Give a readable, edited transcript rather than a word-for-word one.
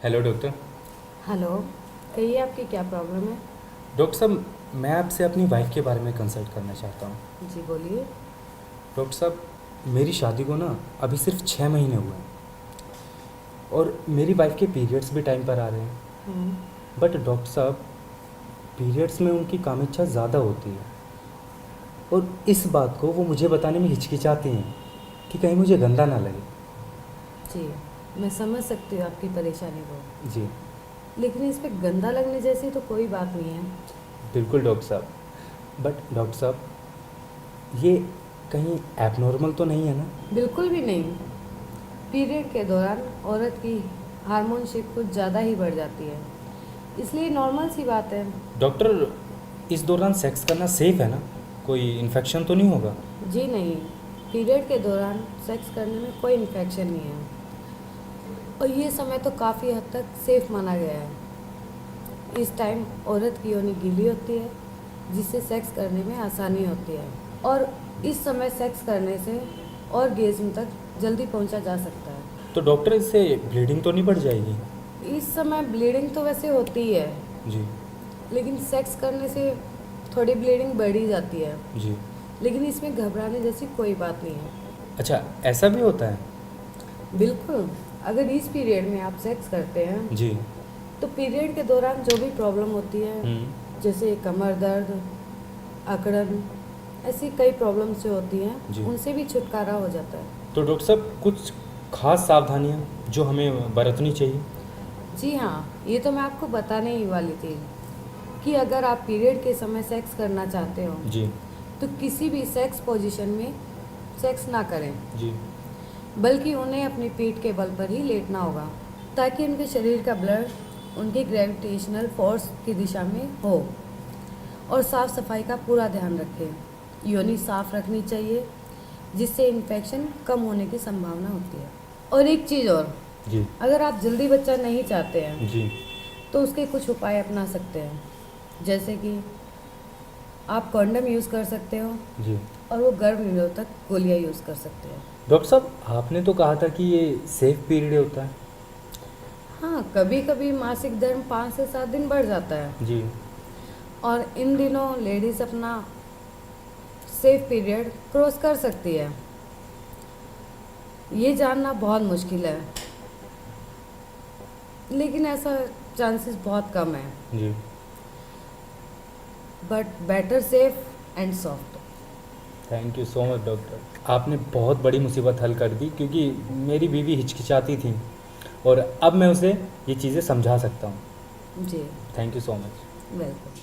Hello doctor. Hello. कहिए आपकी क्या प्रॉब्लम है। डॉक्टर साहब, मैं आपसे अपनी वाइफ के बारे में कंसल्ट करना चाहता हूँ। जी बोलिए। डॉक्टर साहब, मेरी शादी को ना अभी सिर्फ 6 महीने हुए हैं और मेरी वाइफ के पीरियड्स भी टाइम पर आ रहे हैं। हम्म। बट डॉक्टर साहब, पीरियड्स में उनकी कामेच्छा ज़्यादा होती है और इस बात को वो मुझे बताने में हिचकिचाती हैं कि कहीं मुझे गंदा ना लगे। जी, मैं समझ सकती हूँ आपकी परेशानी को, जी लेकिन इस पे गंदा लगने जैसी तो कोई बात नहीं है। बिल्कुल डॉक्टर साहब। बट डॉक्टर साहब, ये कहीं एबनॉर्मल तो नहीं है ना? बिल्कुल भी नहीं। पीरियड के दौरान औरत की हार्मोन शिफ्ट कुछ ज़्यादा ही बढ़ जाती है, इसलिए नॉर्मल सी बात है। डॉक्टर, इस दौरान सेक्स करना सेफ है ना? कोई इन्फेक्शन तो नहीं होगा? जी नहीं, पीरियड के दौरान सेक्स करने में कोई इन्फेक्शन नहीं है और ये समय तो काफ़ी हद तक सेफ माना गया है। इस टाइम औरत की योनि गीली होती है, जिससे सेक्स करने में आसानी होती है और इस समय सेक्स करने से ऑर्गेज्म तक जल्दी पहुंचा जा सकता है। तो डॉक्टर, इससे ब्लीडिंग तो नहीं बढ़ जाएगी? इस समय ब्लीडिंग तो वैसे होती ही है, जी लेकिन सेक्स करने से थोड़ी ब्लीडिंग बढ़ ही जाती है। जी। लेकिन इसमें घबराने जैसी कोई बात नहीं है। अच्छा, ऐसा भी होता है? बिल्कुल। अगर इस पीरियड में आप सेक्स करते हैं जी। तो पीरियड के दौरान जो भी प्रॉब्लम होती है, जैसे कमर दर्द, अकड़न, ऐसी कई प्रॉब्लम्स जो होती जी। हैं उनसे भी छुटकारा हो जाता है। तो डॉक्टर साहब, कुछ खास सावधानियाँ जो हमें बरतनी चाहिए? जी हाँ, ये तो मैं आपको बताने ही वाली थी कि अगर आप पीरियड के समय सेक्स करना चाहते हो जी तो किसी भी सेक्स पोजीशन में सेक्स ना करें, जी। बल्कि उन्हें अपनी पीठ के बल पर ही लेटना होगा, ताकि उनके शरीर का ब्लड उनके ग्रेविटेशनल फोर्स की दिशा में हो। और साफ़ सफाई का पूरा ध्यान रखें। योनि साफ रखनी चाहिए, जिससे इन्फेक्शन कम होने की संभावना होती है। और एक चीज़ और, जी अगर आप जल्दी बच्चा नहीं चाहते हैं जी। तो उसके कुछ उपाय अपना सकते हैं, जैसे कि आप कॉन्डम यूज़ कर सकते हो जी। और वो गर्भ निरोधक गोलियां यूज़ कर सकते हो। डॉक्टर साहब, आपने तो कहा था कि ये सेफ पीरियड होता है। हाँ, कभी कभी मासिक धर्म 5 से 7 दिन बढ़ जाता है जी। और इन दिनों लेडीज़ अपना सेफ पीरियड क्रॉस कर सकती है। ये जानना बहुत मुश्किल है, लेकिन ऐसा चांसेस बहुत कम है। जी। But better safe and soft. Thank you so much doctor. आपने बहुत बड़ी मुसीबत हल कर दी, क्योंकि मेरी बीवी हिचकिचाती थी और अब मैं उसे ये चीज़ें समझा सकता हूँ। जी, thank you so much. Welcome.